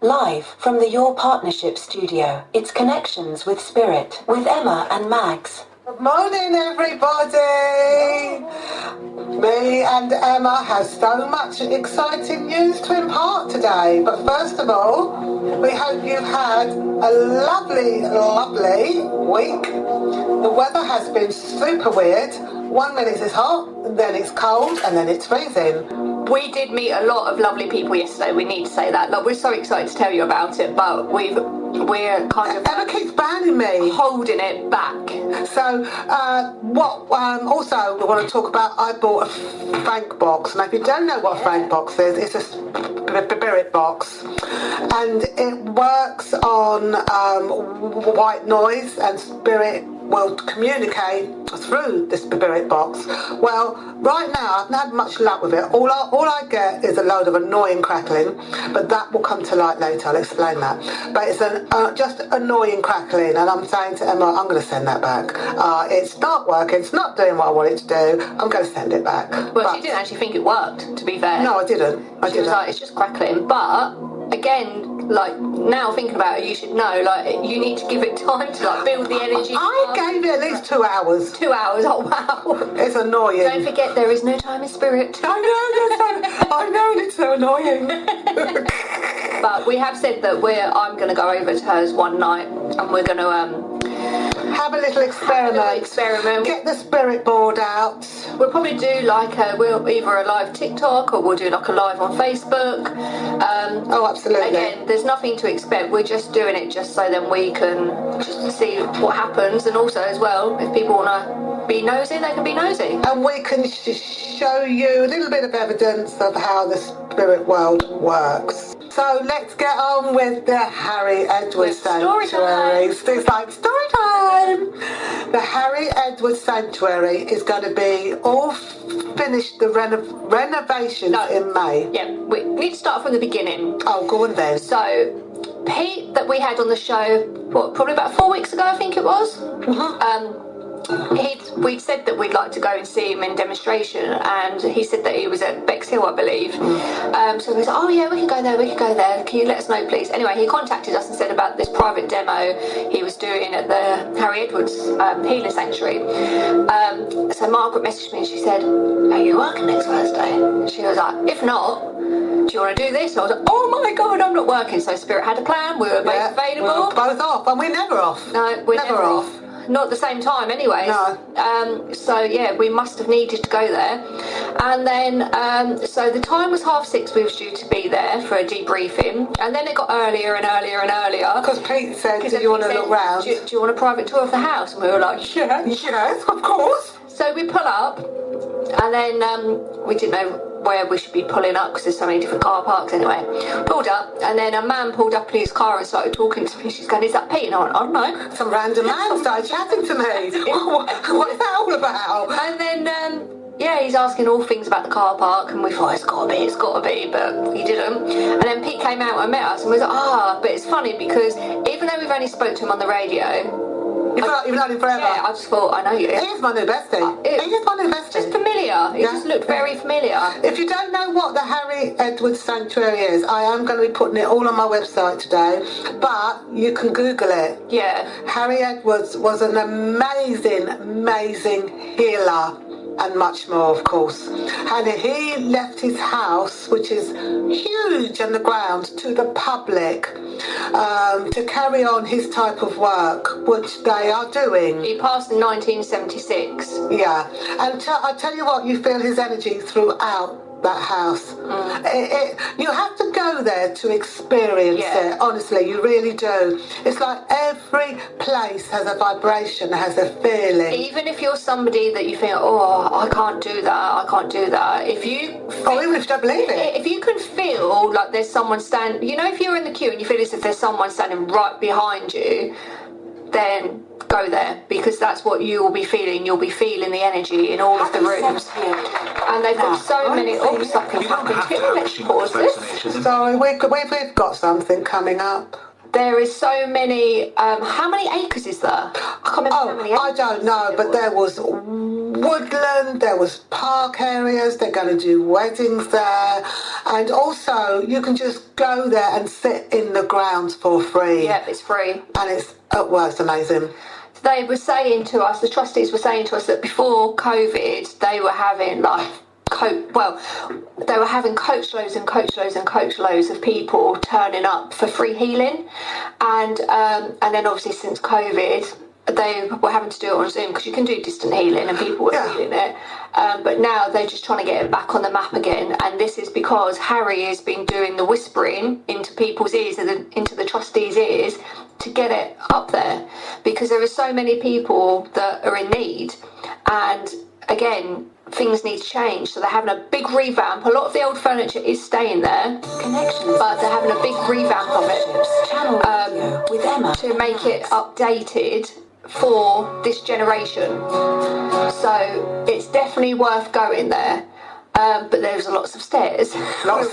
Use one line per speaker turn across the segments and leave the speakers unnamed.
Live from the Your Partnership studio, it's Connections with Spirit, with Emma and Maggs.
Good morning, everybody. Me and Emma have so much exciting news to impart today. But first of all, we hope you've had a lovely, lovely week. The weather has been super weird. 1 minute it's hot, and then it's cold, and then it's freezing.
We did meet a lot of lovely people yesterday, we need to say that. Like, we're so excited to tell you about it, but we're kind of...
Emma keeps banning me.
Holding it back.
So, also we want to talk about, I bought a Frank box. Now, if you don't know what a Frank box is, it's a spirit box. And it works on white noise, and spirit will communicate through the spirit box. Well, right now I've not had much luck with it. All I get is a load of annoying crackling, but that will come to light later. I'll explain that. But it's just annoying crackling, and I'm saying to Emma, I'm going to send that back. It's not working. It's not doing what I want it to do. I'm going to send it back.
Well, she didn't actually think it worked, to be fair.
No, I didn't.
She was like, it's just crackling. But again, like, now thinking about it, you should know, like, you need to give it time to, like, build the energy.
I gave it at least 2 hours.
2 hours, oh wow.
It's annoying.
Don't forget, there is no time in spirit.
I know, it's so annoying.
But we have said that I'm going to go over to hers one night, and we're going to
have a little experiment. Get the spirit board out.
We'll probably do like either a live TikTok, or we'll do like a live on Facebook.
Oh, absolutely.
Again, there's nothing to expect. We're just doing it just so then we can just see what happens, and also as well, if people want to be nosy, they can be nosy.
And we can show you a little bit of evidence of how the spirit world works. So let's get on with the Harry Edwards Sanctuary. It's like story time. The Harry Edwards Sanctuary is going to be all finished, the renovations in May.
Yeah, we need to start from the beginning.
Oh, go on then.
So Pete, that we had on the show, probably about 4 weeks ago, I think it was.
Mm-hmm.
We said that we'd like to go and see him in demonstration, and he said that he was at Bexhill, I believe. So we was like, oh yeah, we can go there, can you let us know please? Anyway, he contacted us and said about this private demo he was doing at the Harry Edwards Healing Sanctuary. So Margaret messaged me and she said, are you working next Thursday? She was like, if not, do you want to do this? I was like, oh my god, I'm not working. So Spirit had a plan, we were both available.
We were both off, and we're never off.
No, we're never off. Not at the same time anyway.
No.
So yeah, we must have needed to go there. And then, so the time was 6:30, we were due to be there for a debriefing. And then it got earlier and earlier and earlier.
Because Pete said, do you want to look round?
Do you want a private tour of the house? And we were like,
yes, of course.
So we pull up, and then we didn't know where we should be pulling up because there's so many different car parks anyway. Pulled up, and then a man pulled up in his car and started talking to me. She's going, is that Pete? And I went, I don't know.
Some random man started chatting to me. What is that all about?
And then yeah, he's asking all things about the car park, and we thought it's got to be, but he didn't. And then Pete came out and met us, and we was like, but it's funny because even though we've only spoke to him on the radio,
you feel like you've known him forever.
Yeah, I just thought, I know you.
He is my new bestie. He is my new bestie.
Just familiar. He just looked very familiar.
If you don't know what the Harry Edwards Sanctuary is, I am going to be putting it all on my website today, but you can Google it.
Yeah.
Harry Edwards was an amazing, amazing healer, and much more, of course. And he left his house, which is huge underground, to the public to carry on his type of work, which they are doing.
He passed in 1976.
Yeah, and I tell you what, you feel his energy throughout that house. You have to go there to experience it. Honestly, you really do. It's like every place has a vibration, has a feeling.
Even if you're somebody that you think, I can't do that. If you
even if you don't believe it.
If you can feel like there's someone standing, if you're in the queue and you feel as if there's someone standing right behind you, then go there, because that's what you will be feeling. You'll be feeling the energy in all of the rooms. And they've got so many... something's happened here. Let's pause this.
Sorry, we've got something coming up.
There is so many... how many acres is there? I can't remember how many acres.
I don't know, but there was woodland, there was park areas, they're going to do weddings there, and also you can just go there and sit in the grounds for free.
Yeah, it's free.
And it's amazing.
They were saying to us, the trustees were saying to us that before COVID, they were having they were having coachloads and coachloads and coachloads of people turning up for free healing, and then obviously since COVID, they were having to do it on Zoom because you can do distant healing and people were feeling it. But now they're just trying to get it back on the map again, and this is because Harry has been doing the whispering into people's ears and into the trustees' ears to get it up there, because there are so many people that are in need, and again, things need to change. So they're having a big revamp. A lot of the old furniture is staying there, but they're having a big revamp of it
with Emma
to make it updated for this generation. So it's definitely worth going there. But there's lots of stairs.
Lots of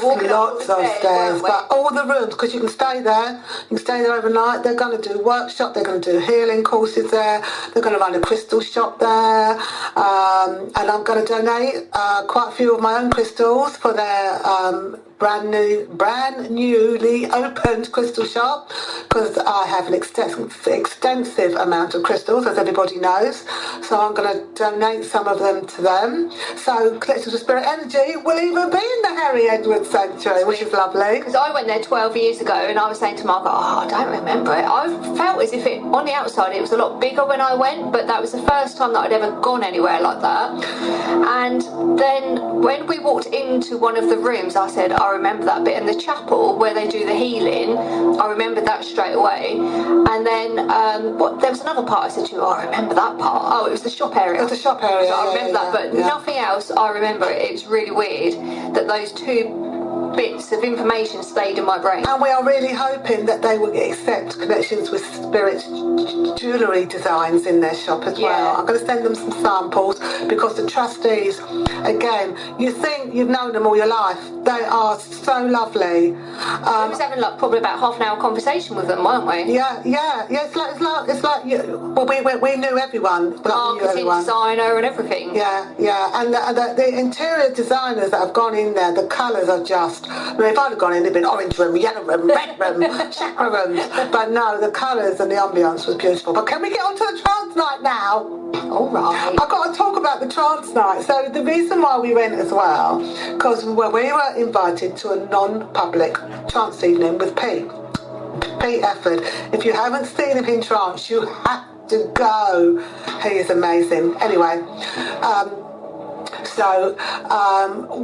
stairs, but all the rooms, because you can stay there. You can stay there overnight. They're going to do workshop. They're going to do healing courses there. They're going to run a crystal shop there, and I'm going to donate quite a few of my own crystals for their brand newly opened crystal shop, because I have an extensive amount of crystals, as everybody knows. So I'm going to donate some of them to them. So Collections of Spirit Energy will even be in the Harry Edwards Sanctuary, which is lovely.
Because I went there 12 years ago, and I was saying to Margaret, I don't remember it. I felt as if it, on the outside, it was a lot bigger when I went, but that was the first time that I'd ever gone anywhere like that. And then when we walked into one of the rooms, I said, I remember that bit. In the chapel where they do the healing, I remembered that straight away. And then there was another part I said to you, I remember that part. Oh, it was the shop area.
It was the shop area.
So I remember that, but nothing else I remember. It was really weird that those two bits of information stayed in my brain.
And we are really hoping that they will accept Connections with Spirit jewellery designs in their shop as well. I'm going to send them some samples, because the trustees, again, you think you've known them all your life. They are so lovely.
We was having probably about half an hour conversation with them, weren't we?
Yeah. It's like we knew everyone.
Marketing designer and everything.
Yeah. And the interior designers that have gone in there, the colours are just. I mean, if I'd have gone in, it'd been orange room, yellow room, red room, chakra rooms. But no, the colours and the ambience was beautiful. But can we get on to the trance night now?
All right.
I've got to talk about the trance night. So the reason why we went as well, because we were invited to a non-public trance evening with Pete Efford. If you haven't seen him in trance, you have to go. He is amazing. Anyway, so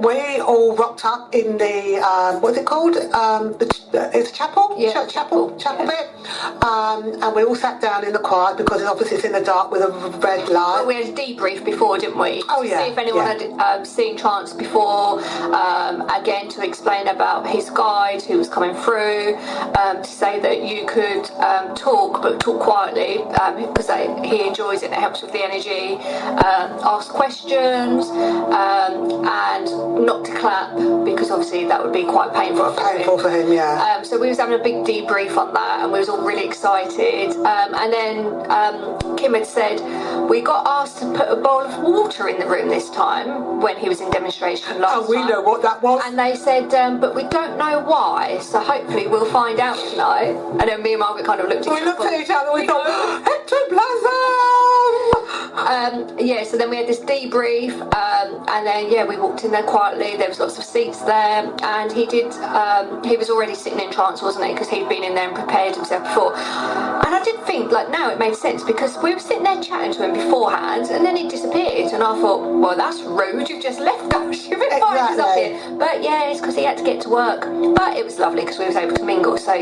we all rocked up in the what's it called? It's a chapel.
Yeah,
chapel bit. And we all sat down in the quiet, because obviously it's in the dark with a red light.
Well, we had a debrief before, didn't we?
Oh yeah.
To see if anyone had seen trance before. Again, to explain about his guide who was coming through. To say that you could talk, but talk quietly, because he enjoys it and it helps with the energy. Ask questions. And not to clap, because obviously that would be quite painful
for him, yeah.
So we was having a big debrief on that, and we was all really excited. And then Kim had said we got asked to put a bowl of water in the room this time when he was in demonstration last time.
Oh, we know what that was.
And they said, but we don't know why, so hopefully we'll find out tonight. And then me and Margaret kind of looked at each other.
We thought, ectoplasm!
So then we had this debrief, and then we walked in there quietly. There was lots of seats there, and he was already sitting in trance, wasn't he, because he'd been in there and prepared himself before. And I did think, now it made sense, because we were sitting there chatting to him beforehand, and then he disappeared, and I thought, well, that's rude, you've just left us, you've invited us up here. But it's because he had to get to work. But it was lovely, because we was able to mingle. So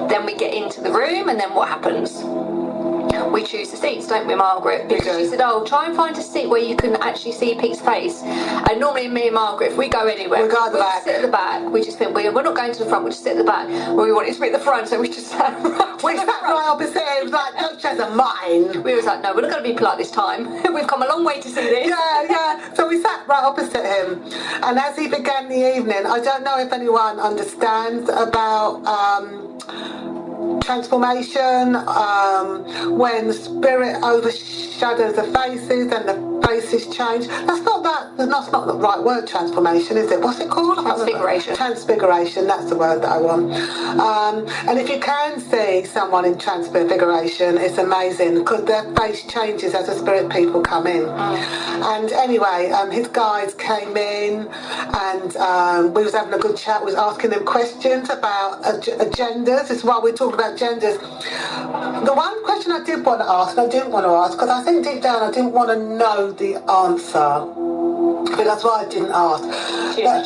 then we get into the room, and then what happens? We choose the seats, don't we, Margaret? Because she said, try and find a seat where you can actually see Pete's face. And normally me and Margaret, if we go anywhere,
we
sit at the back. We just think, we're not going to the front, we just sit at the back. Well, we wanted to be at the front, so we just sat right
opposite. It was like, don't share the mine.
We was like, no, we're not going to be polite this time. We've come a long way to see this.
Yeah. So we sat right opposite him. And as he began the evening, I don't know if anyone understands about transformation, when spirit overshadows the faces and the faces change. That's not the right word, transformation, is it? What's it called?
Transfiguration.
Transfiguration, that's the word that I want. And if you can see someone in transfiguration, it's amazing because their face changes as the spirit people come in. And anyway, his guides came in and we was having a good chat. We was asking them questions about agendas. This is why we're talking about genders. The one question I did want to ask, I didn't want to ask, because I think deep down I didn't want to know the answer. But that's why I didn't ask.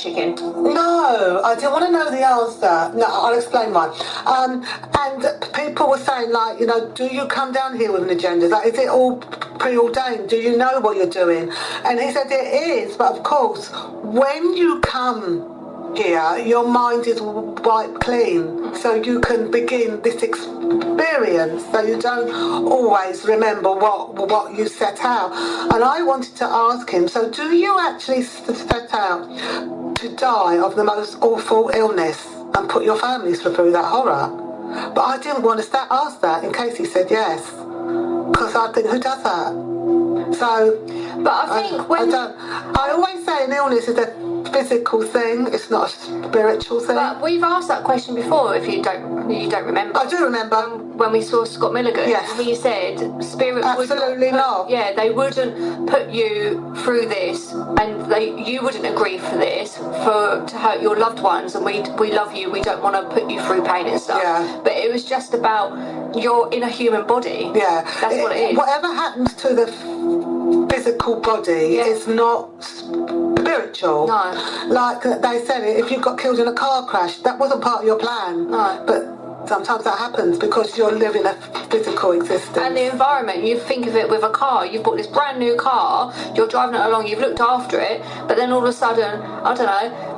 Chicken.
No, I didn't want to know the answer. No, I'll explain why. And people were saying, like, you know, do you come down here with an agenda? Like, is it all preordained? Do you know what you're doing? And he said it is, but of course, when you come here, your mind is wiped clean, so you can begin this experience, so you don't always remember what you set out. And I wanted to ask him, so do you actually set out to die of the most awful illness and put your families through that horror? But I didn't want to ask that in case he said yes, because I think, who does that? So,
but I think
I always say an illness is a physical thing, it's not a spiritual thing.
But we've asked that question before, if you don't remember.
I do remember.
When we saw Scott Milligan,
yes.
He said spirit
absolutely not.
Yeah, they wouldn't put you through this, and you wouldn't agree for this to hurt your loved ones, and we love you, we don't want to put you through pain and stuff.
Yeah.
But it was just about you're in a human body.
Yeah.
That's what it is.
Whatever happens to the physical body is not spiritual.
No.
Like they said, if you got killed in a car crash, that wasn't part of your plan.
No.
But sometimes that happens because you're living a physical existence.
And the environment, you think of it with a car, you've bought this brand new car, you're driving it along, you've looked after it, but then all of a sudden, I don't know,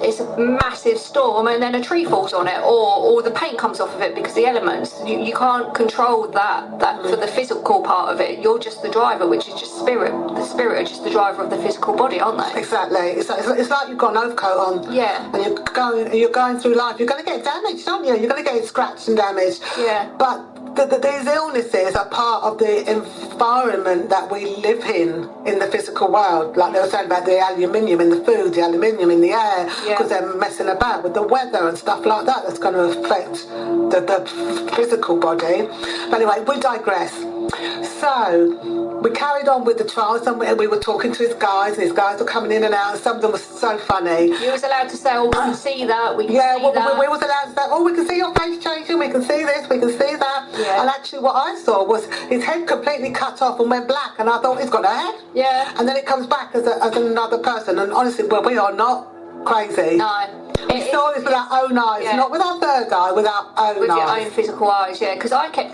it's a massive storm and then a tree falls on it, or the paint comes off of it because the elements, you can't control that for the physical part of it. You're just the driver, which is just spirit. The spirit are just the driver of the physical body, aren't they?
Exactly. It's like you've got an overcoat on.
Yeah.
And you're going through life. You're going to get damaged, aren't you? You're going to get scratched and damaged.
Yeah.
But these illnesses are part of the environment that we live in the physical world. Like they were saying about the aluminium in the food, the aluminium in the air, because they're messing about with the weather and stuff like that. That's going to affect the physical body. But anyway, we digress. So we carried on with the trials, and we were talking to his guys, and his guys were coming in and out, and some of them were so funny.
You was allowed to say, oh, we can see that, we can see that.
We was allowed to say, oh, we can see your face changing, we can see this, we can see that.
Yeah.
And actually what I saw was his head completely cut off and went black, and I thought, he's got a head.
Yeah.
And then it comes back as another person, and honestly, well, we are not crazy.
No.
We saw this with our own eyes, not with our third eye, with our own eyes.
With your own physical eyes, yeah. Because I kept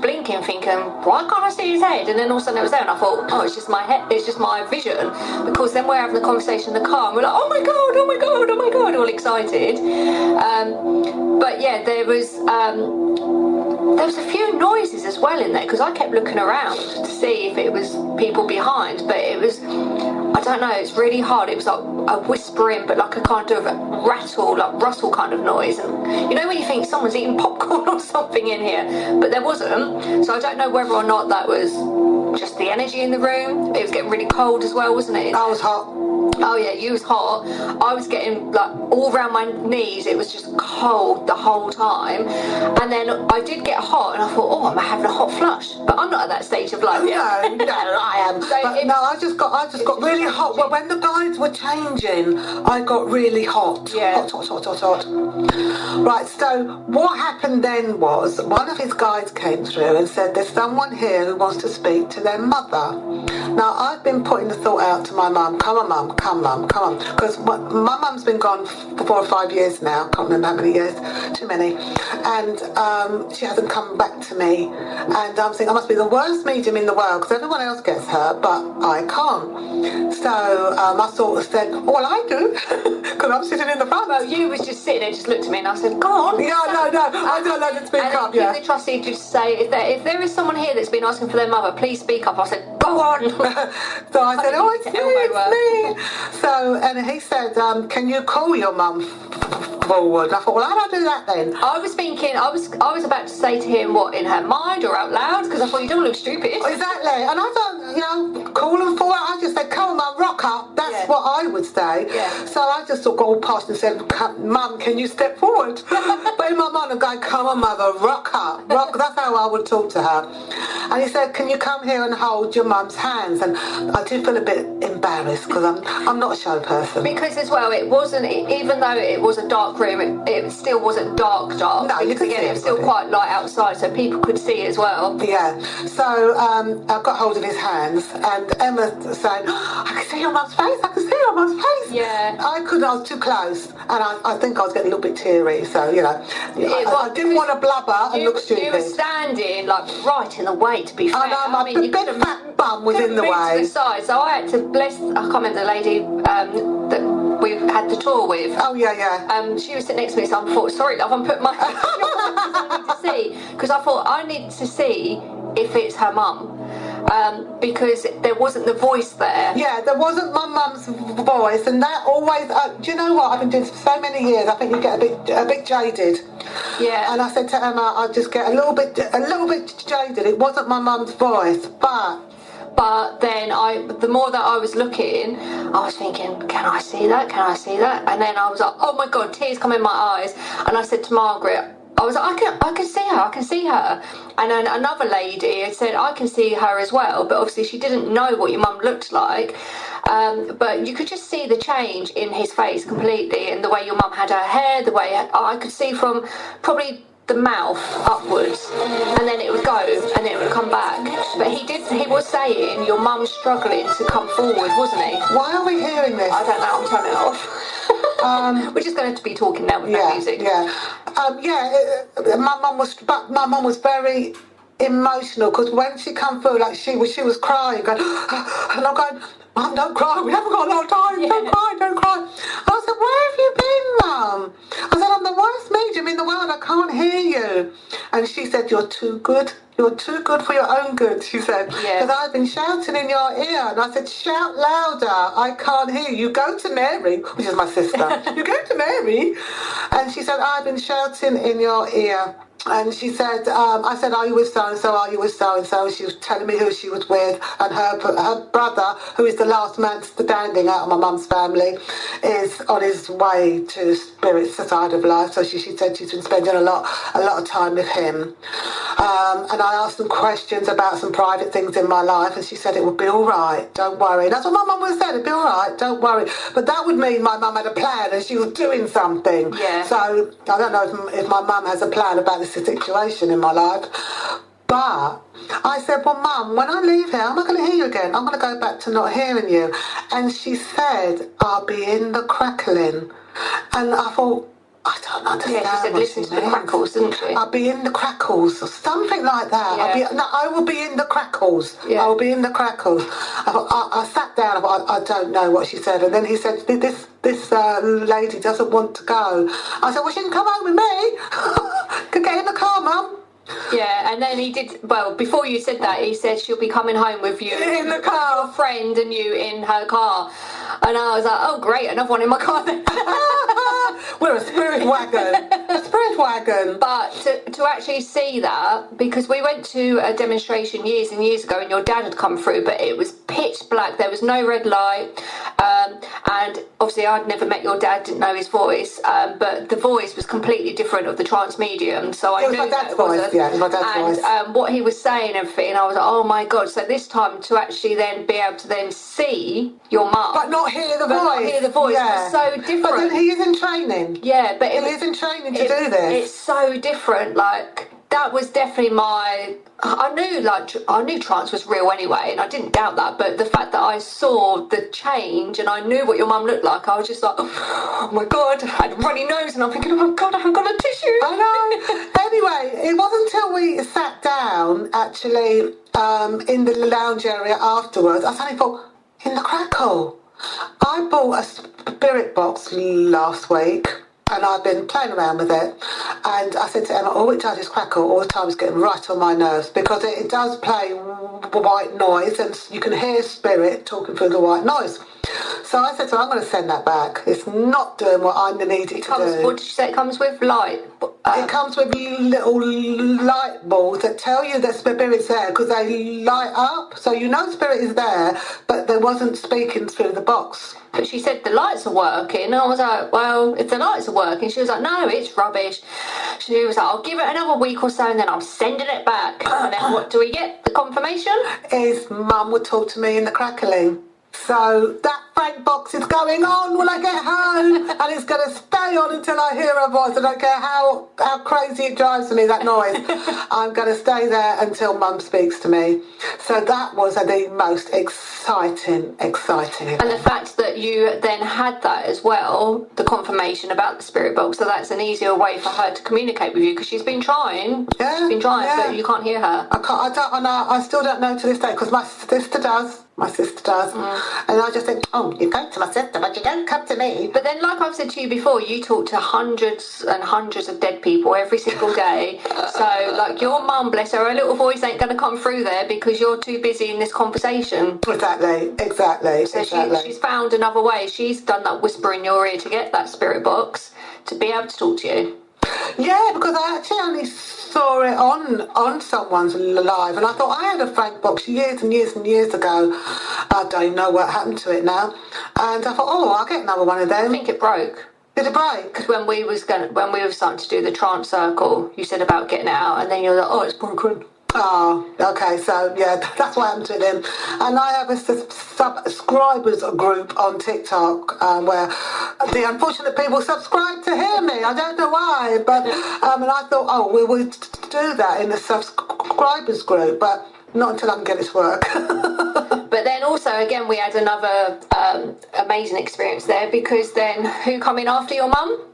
blinking, thinking, why can't I see his head? And then all of a sudden it was there, and I thought, oh, it's just my head, it's just my vision. Because then we're having a conversation in the car, and we're like, oh my god, oh my god, oh my god, all excited. But yeah, there was a few noises as well in there, because I kept looking around to see if it was people behind, but it was, I don't know, it's really hard. It was like a whispering, but like a kind of rattle, like rustle kind of noise. And you know when you think someone's eating popcorn or something in here, but there wasn't. So I don't know whether or not that was just the energy in the room. It was getting really cold as well, wasn't it?
I was hot.
Oh yeah, you was hot. I was getting like all around my knees. It was just cold the whole time. And then I did get hot, and I thought, oh, I'm having a hot flush. But I'm not at that stage of life yet.
No, I am.
So
I just got really hot. Well, when the guides were changing, I got really hot.
Yeah.
Hot. Right. So what happened then was one of his guides came through and said, "There's someone here who wants to speak to their mother." Now I've been putting the thought out to my mum. Come on, mum. Come on. Because my mum's been gone for 4 or 5 years now. Can't remember how many years. Too many. And she hasn't come back to me. And I'm thinking I must be the worst medium in the world, because everyone else gets her, but I can't. So I sort of said, well, I do, because I'm sitting in the front.
Well, you was just sitting there, just looked at me, and I said, go on.
Yeah, no, I don't let it speak up,
the trustee just say, if there is someone here that's been asking for their mother, please speak up. I said, go go on.
So I said, oh, it's
Elbow
me. So, and he said, can you call your mum forward? And I thought, well, how do I do that then?
I was thinking, I was about to say to him, what, in her mind or out loud? Because I thought, you don't look stupid.
Exactly. And I don't, call them forward. I just said, come on, mum, rock up. That's what I would say.
Yeah.
So I just sort of got all past and said, mum, can you step forward? But in my mind, I'm going, come on, mother, rock up. Rock. That's how I would talk to her. And he said, can you come here and hold your mum's hands? And I do feel a bit embarrassed because I'm not a show person.
Because as well, it wasn't, even though it was a dark room, it still wasn't dark.
No, you
because
could
again,
see
it was still quite light outside, so people could see as well.
Yeah. So I got hold of his hands, and Emma saying, I can see your mum's face, I can see your mum's face.
Yeah.
I couldn't, I was too close, and I think I was getting a little bit teary, so, I didn't want to blubber and look stupid.
You were standing, like, right in the way, to be fair.
I know, my big fat bum was in the way.
To the side, so I had to bless, I can't remember the lady that we had the tour with.
Oh, yeah.
She was sitting next to me, so I thought, sorry, love, I'm putting my I need to see, because I thought I need to see if it's her mum. Because there wasn't the voice there.
Yeah, there wasn't my mum's voice, and that always. Do you know what? I've been doing this for so many years. I think you get a bit jaded.
Yeah.
And I said to Emma, I just get a little bit jaded. It wasn't my mum's voice,
But then the more that I was looking, I was thinking, can I see that? Can I see that? And then I was like, oh my God, tears come in my eyes. And I said to Margaret, I was like, I can see her. And then another lady had said, I can see her as well. But obviously she didn't know what your mum looked like. But you could just see the change in his face completely, and the way your mum had her hair, the way I could see from probably the mouth upwards, and then it would go and then it would come back. But he was saying your mum's struggling to come forward, wasn't he?
Why are we hearing this?
I don't know, I'm turning it off. We're just going to be talking now with no music.
My mum was very emotional, because when she come through, like she was crying, going, and I'm going, Mum, don't cry, we haven't got a lot of time, don't cry. I said, where have you been, Mum? I said, I'm the worst medium in the world, I can't hear you. And she said, you're too good for your own good, she said, because I've been shouting in your ear. And I said, shout louder, I can't hear you. Go to Mary, which is my sister. You go to Mary. And she said, I've been shouting in your ear. And she said, I said, are you with so-and-so, are you with so-and-so? And she was telling me who she was with, and her brother, who is the last man standing out of my mum's family, is on his way to spirit side of life. So she said she's been spending a lot of time with him. And I asked some questions about some private things in my life, and she said it would be all right, don't worry. And that's what my mum would have said, it'd be all right, don't worry. But that would mean my mum had a plan and she was doing something.
Yeah.
So I don't know if my mum has a plan about this situation in my life. But I said, well, Mum, when I leave here, I'm not going to hear you again. I'm going to go back to not hearing you. And she said, I'll be in the crackling. And I thought, I don't understand.
Yeah, she said, listen to the crackles, didn't she?
I'll be in the crackles, or something like that.
Yeah.
I will be in the crackles.
Yeah.
I will be in the crackles. I sat down, I don't know what she said. And then he said, this lady doesn't want to go. I said, well, she can come home with me. Can get in the car, Mum.
Yeah, and then he did, well, before you said that, he said she'll be coming home with you
in the car,
your friend and you in her car. And I was like, oh great, another one in my car then.
We're a spirit wagon. A spirit wagon.
But to actually see that, because we went to a demonstration years and years ago and your dad had come through, but it was pitch black, there was no red light, and obviously I'd never met your dad, didn't know his voice, but the voice was completely different of the trance medium, so I knew
my dad's voice. Yeah, it was my dad's voice.
And what he was saying and everything, I was like, oh my God. So this time to actually then be able to then see your mum.
But not hear the voice.
Not hear the voice.
Yeah.
Was so different.
But then he is in training.
Yeah, but
he is in training to do this.
It's so different. Like, that was definitely I knew trance was real anyway, and I didn't doubt that, but the fact that I saw the change and I knew what your mum looked like, I was just like, oh my God, I had a runny nose, and I'm thinking, oh my God, I haven't got a tissue.
I know. Anyway, it wasn't until we sat down, actually, in the lounge area afterwards, I suddenly thought, in the crackle. I bought a spirit box last week, and I've been playing around with it. And I said to Emma, all it does is crackle all the time. It's getting right on my nerves because it does play white noise, and you can hear spirit talking through the white noise. So I said to her, I'm going to send that back. It's not doing what I need it to do.
What did you say it comes with? Light?
It comes with little light balls that tell you that spirit's there because they light up. So you know spirit is there, but they wasn't speaking through the box.
But she said the lights are working. And I was like, well, if the lights are working. She was like, no, it's rubbish. She was like, I'll give it another week or so and then I'm sending it back. And then what do we get? The confirmation?
Is Mum would talk to me in the crackling. So that Frank box is going on when I get home, and it's going to stay on until I hear her voice. I don't care how crazy it drives me, that noise. I'm going to stay there until Mum speaks to me. So that was the most exciting event.
And the fact that you then had that as well, the confirmation about the spirit box, so that's an easier way for her to communicate with you, because she's been trying.
Yeah,
she's been trying,
yeah.
but you can't hear her.
I still don't know to this day, because my sister does. And I just think, oh, you go to my sister, but you don't come to me.
But then, like I've said to you before, you talk to hundreds and hundreds of dead people every single day. So, like, your mum, bless her little voice ain't going to come through there because you're too busy in this conversation.
Exactly.
So she's found another way. She's done that whisper in your ear to get that spirit box to be able to talk to you.
Yeah, because I actually only saw it on someone's live, and I thought I had a Frank box years and years and years ago. I don't even know what happened to it now. And I thought, oh, I'll get another one of them.
I think it broke.
Did it break?
Because when we were starting to do the trance circle, you said about getting it out, and then you're like, oh, it's broken.
Oh, okay, so yeah, that's what happened to them. And I have a subscribers group on TikTok where the unfortunate people subscribe to hear me. I don't know why, but and I thought, oh, we would do that in the subscribers group, but not until I can get it to work.
But then also, again, we had another amazing experience there, because then who come in after your mum?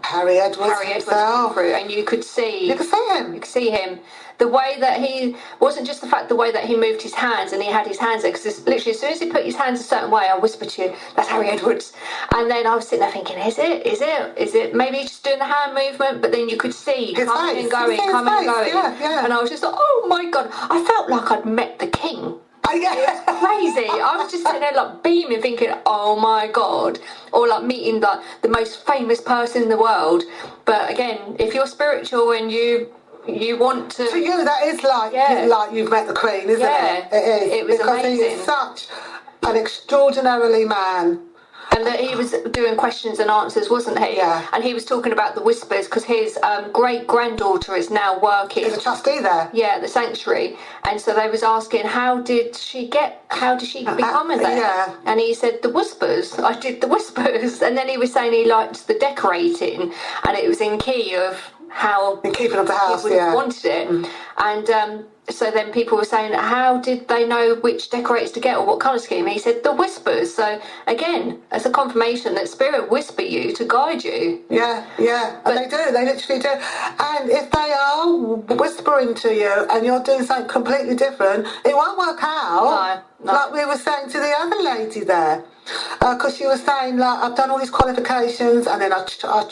Harry Edwards
came through, and you could see
him.
You could see him. The way that he wasn't just the way that he moved his hands, and he had his hands there, because literally as soon as he put his hands a certain way, I whispered to you, that's Harry Edwards. And then I was sitting there thinking, is it maybe he's just doing the hand movement? But then you could see coming and going.
Yeah.
And I was just like, oh my God, I felt like I'd met the king.
Yeah.
It was crazy. I was just sitting there like beaming, thinking, oh my God. Or like meeting like the most famous person in the world. But again, if you're spiritual and you want to...
To you, that is like you've met the Queen, isn't it? It is.
It was
because
amazing.
He is such an extraordinarily man.
And that he was doing questions and answers, wasn't he?
Yeah.
And he was talking about the whispers, because his great-granddaughter is now working.
He's a trustee there.
Yeah, at the sanctuary. And so they was asking, how did she become in there?
Yeah.
And he said, the whispers. I did the whispers. And then he was saying he liked the decorating, and it was in key of how...
In keeping of the house,
he wanted it. And... so then people were saying, how did they know which decorators to get or what colour scheme? He said, the whispers. So, again, as a confirmation that spirit whisper you to guide you.
Yeah. And they do. They literally do. And if they are whispering to you and you're doing something completely different, it won't work out.
No.
Like we were saying to the other lady there. Because she was saying, like, I've done all these qualifications, and then I tried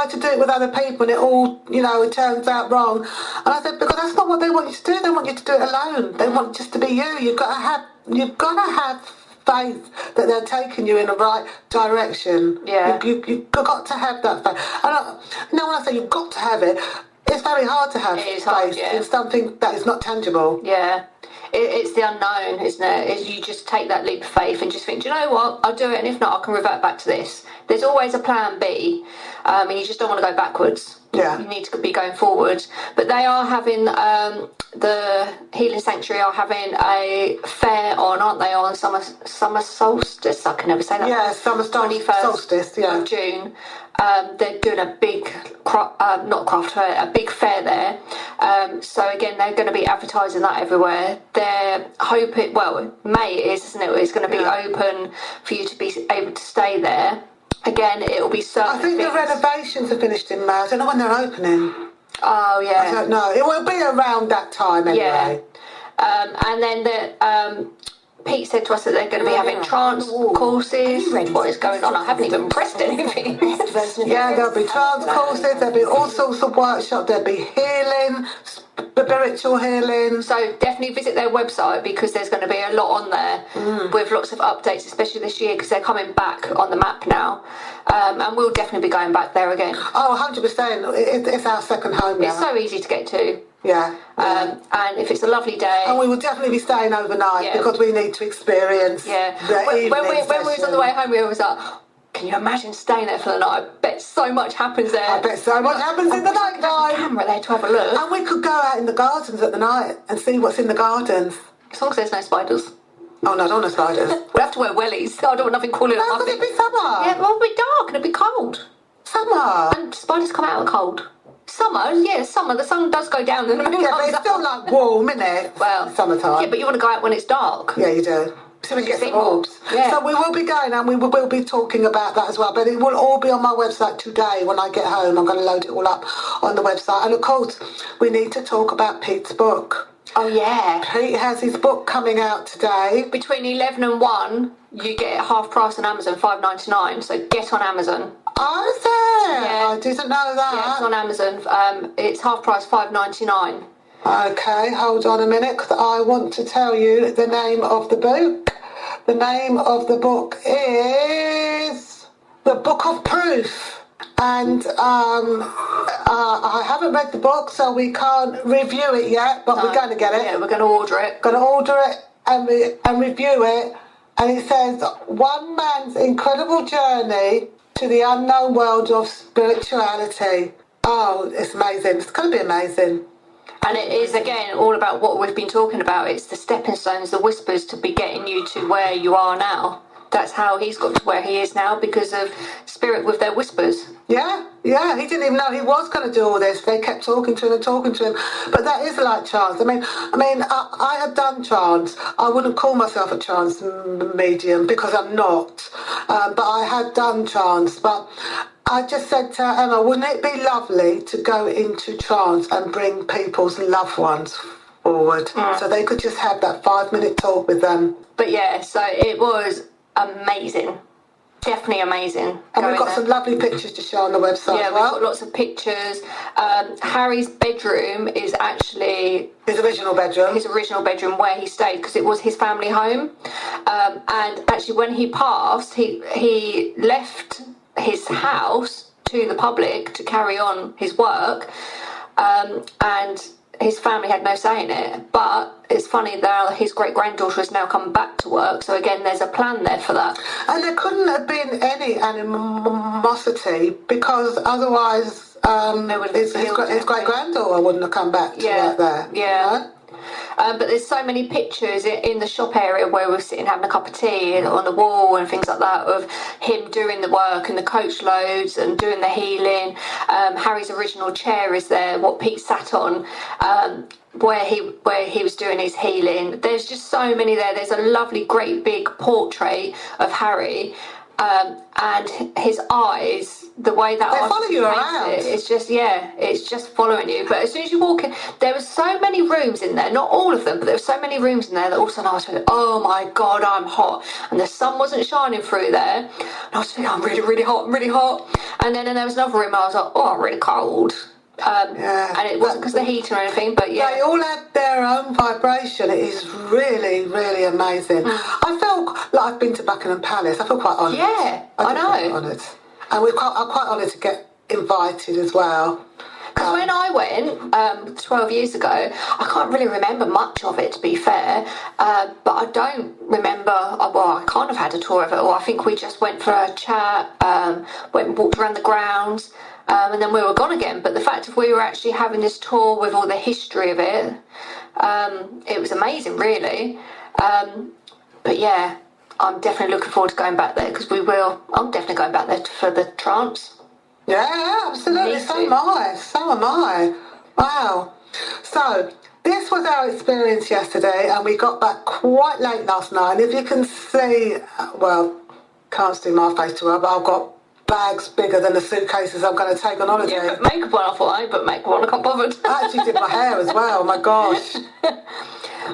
to do it with other people, and it all, it turns out wrong. And I said, because that's not what they want you to do. They want you to do it alone. They want just to be you. You've got to have faith that they're taking you in the right direction.
Yeah.
You've got to have that faith. When I say you've got to have it, it's very hard to have faith in something that is not tangible.
Yeah. It's the unknown, isn't it? You just take that leap of faith and just think, do you know what? I'll do it, and if not, I can revert back to this. There's always a plan B, and you just don't want to go backwards.
Yeah.
You need to be going forward. But they are having, the Healing Sanctuary are having a fair on, aren't they, on summer solstice? I can never say that.
Yeah, summer solstice,
of June. They're doing a big, not craft fair, a big fair there. So again, they're going to be advertising that everywhere. They're hoping, May it is, isn't it? It's going to be open for you to be able to stay there. Again, it'll be certain
I think the renovations are finished in May. I don't know when they're opening.
Oh, yeah.
I don't know. It will be around that time anyway.
Yeah. And then Pete said to us that they're going to be having trance courses. What is going on? I haven't even pressed anything.
Yeah, there'll be trance courses, there'll be all sorts of workshops, there'll be healing, spiritual healing.
So definitely visit their website, because there's going to be a lot on there with lots of updates, especially this year, because they're coming back on the map now. And we'll definitely be going back there again.
Oh, 100%. It's our second home now.
It's so easy to get to.
Yeah.
And if it's a lovely day.
And we will definitely be staying overnight because we need to experience the evening
when we was on the way home, we was like, can you imagine staying there for the night? I bet so much happens there.
I bet so much happens in the night time.
Camera there to have a look.
And we could go out in the gardens at the night and see what's in the gardens.
As long as there's no spiders.
Oh no, I don't want spiders.
We'll have to wear wellies. I don't want nothing crawling
No,
on my
because
feet.
it'd be summer.
Yeah, well, it'll be dark and it'll be cold.
Summer.
And spiders come out of cold. Summer, yeah, summer. The sun does go down and the moon
Yeah, but
comes
it's
up.
still like warm, isn't it?
Well,
summertime.
Yeah, but you want to go out when it's dark.
Yeah, you do. So we can get some orbs.
Yeah.
So we will be going and we will be talking about that as well. But it will all be on my website today when I get home. I'm going to load it all up on the website. And of course, we need to talk about Pete's book.
Oh, yeah.
Pete has his book coming out today.
Between 11 and 1, you get it half price on Amazon, $5.99. So get on Amazon.
Oh, is it?
Yeah.
I didn't know that.
Yeah, it's on Amazon. It's half price, $5.99.
Okay, hold on a minute, because I want to tell you the name of the book. The name of the book is The Book of Proof. And I haven't read the book, so we can't review it yet, but we're going to get it.
Yeah, we're going to order it.
Going to order it and review it. And it says, one man's incredible journey to the unknown world of spirituality. Oh, it's amazing. It's going to be amazing.
And it is, again, all about what we've been talking about. It's the stepping stones, the whispers to be getting you to where you are now. That's how he's got to where he is now, because of Spirit with their whispers.
Yeah, he didn't even know he was going to do all this. They kept talking to him and talking to him. But that is like trance. I had done trance. I wouldn't call myself a trance medium because I'm not. But I had done trance. But I just said to Emma, wouldn't it be lovely to go into trance and bring people's loved ones forward so they could just have that 5-minute talk with them?
But yeah, so it was amazing. Definitely amazing.
And we've got some lovely pictures to show on the website.
Yeah, we've got lots of pictures. Harry's bedroom is actually
his original bedroom
where he stayed, because it was his family home. And actually, when he passed, he left his house to the public to carry on his work, and his family had no say in it. But it's funny that his great-granddaughter has now come back to work, so again there's a plan there for that. And
there couldn't have been any animosity, because otherwise his great-granddaughter wouldn't have come back to work there.
Yeah.
You know?
But there's so many pictures in the shop area where we're sitting having a cup of tea on the wall and things like that, of him doing the work and the coach loads and doing the healing. Harry's original chair is there, what Pete sat on, where he was doing his healing. There's just so many there. There's a lovely, great big portrait of Harry. And his eyes, the way that
they follow you around.
It's just following you. But as soon as you walk in, there were so many rooms in there, not all of them, but there were so many rooms in there that all of a sudden I was thinking, oh my God, I'm hot. And the sun wasn't shining through there. And I was thinking, I'm really, really hot, I'm really hot. And then there was another room, I was like, oh, I'm really cold. And it wasn't because of the heat or anything, but yeah.
They all had their own vibration. It is really, really amazing. I feel like I've been to Buckingham Palace. I feel quite honoured.
Yeah, I know.
Quite honoured. And I'm quite honoured to get invited as well.
Because when I went 12 years ago, I can't really remember much of it, to be fair. But I don't remember, I can't have had a tour of it, or I think we just went for a chat, went and walked around the grounds. And then we were gone again. But the fact of we were actually having this tour with all the history of it, it was amazing, really. But yeah, I'm definitely looking forward to going back there, because I'm definitely going back there for the trance.
Yeah, absolutely. So am I. Wow. So this was our experience yesterday, and we got back quite late last night. And if you can see, can't see my face too well, but I've got bags bigger than the suitcases I'm going to take on holiday.
You put makeup on, I thought, but makeup on, I can't bothered.
I actually did my hair as well, my gosh.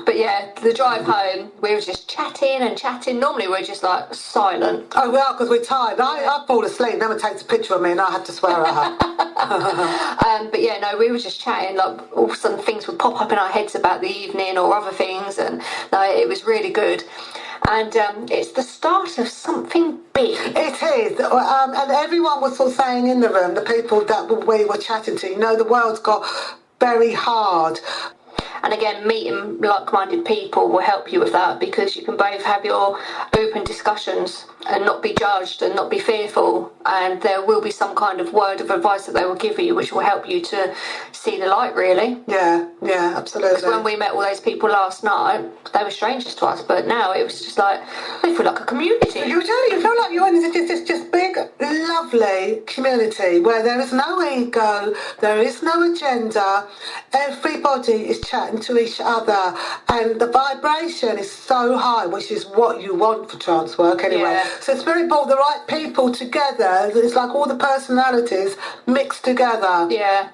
But But yeah, the drive home, we were just chatting and chatting. Normally we're just like silent.
Oh, we are, because we're tired. I fall asleep. Never takes a picture of me, and I had to swear at her.
But yeah, no, we were just chatting. Like all of a sudden, things would pop up in our heads about the evening or other things, and no, it was really good. And it's the start of something big.
It is, and everyone was sort of saying in the room, the people that we were chatting to, the world's got very hard.
And again, meeting like-minded people will help you with that, because you can both have your open discussions and not be judged and not be fearful, and there will be some kind of word of advice that they will give you which will help you to see the light, really.
Yeah, absolutely.
Because when we met all those people last night, they were strangers to us, but now it was just like, they feel like a community.
You feel like you're in this just big, lovely community where there is no ego, there is no agenda, everybody is chatting to each other, and the vibration is so high, which is what you want for trance work anyway.
Yeah.
So Spirit brought the right people together. It's like all the personalities mixed together.
Yeah.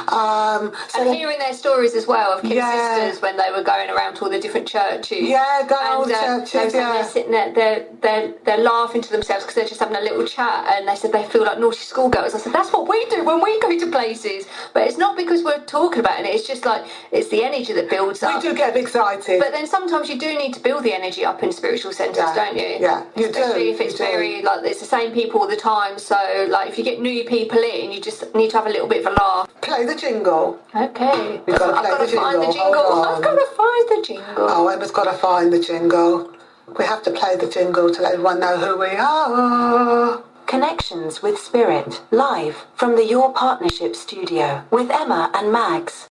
So
and hearing their stories as well of Kim's sisters when they were going around to all the different churches.
Yeah, going to all the churches,
they're sitting there, they're laughing to themselves because they're just having a little chat, and they said they feel like naughty schoolgirls. I said, that's what we do when we go to places. But it's not because we're talking about it, it's just like, it's the energy that builds up.
We do get excited.
But then sometimes you do need to build the energy up in spiritual centres, don't you?
Yeah, you
Especially
do.
if it's very, like, it's the same people all the time. So, like, if you get new people in, you just need to have a little bit of a laugh.
Play the jingle.
Okay.
We've got to play the jingle.
Find the jingle. I've got to find the jingle.
Oh, Emma's got to find the jingle. We have to play the jingle to let everyone know who we are.
Connections with Spirit, live from the Your Partnership studio with Emma and Maggs.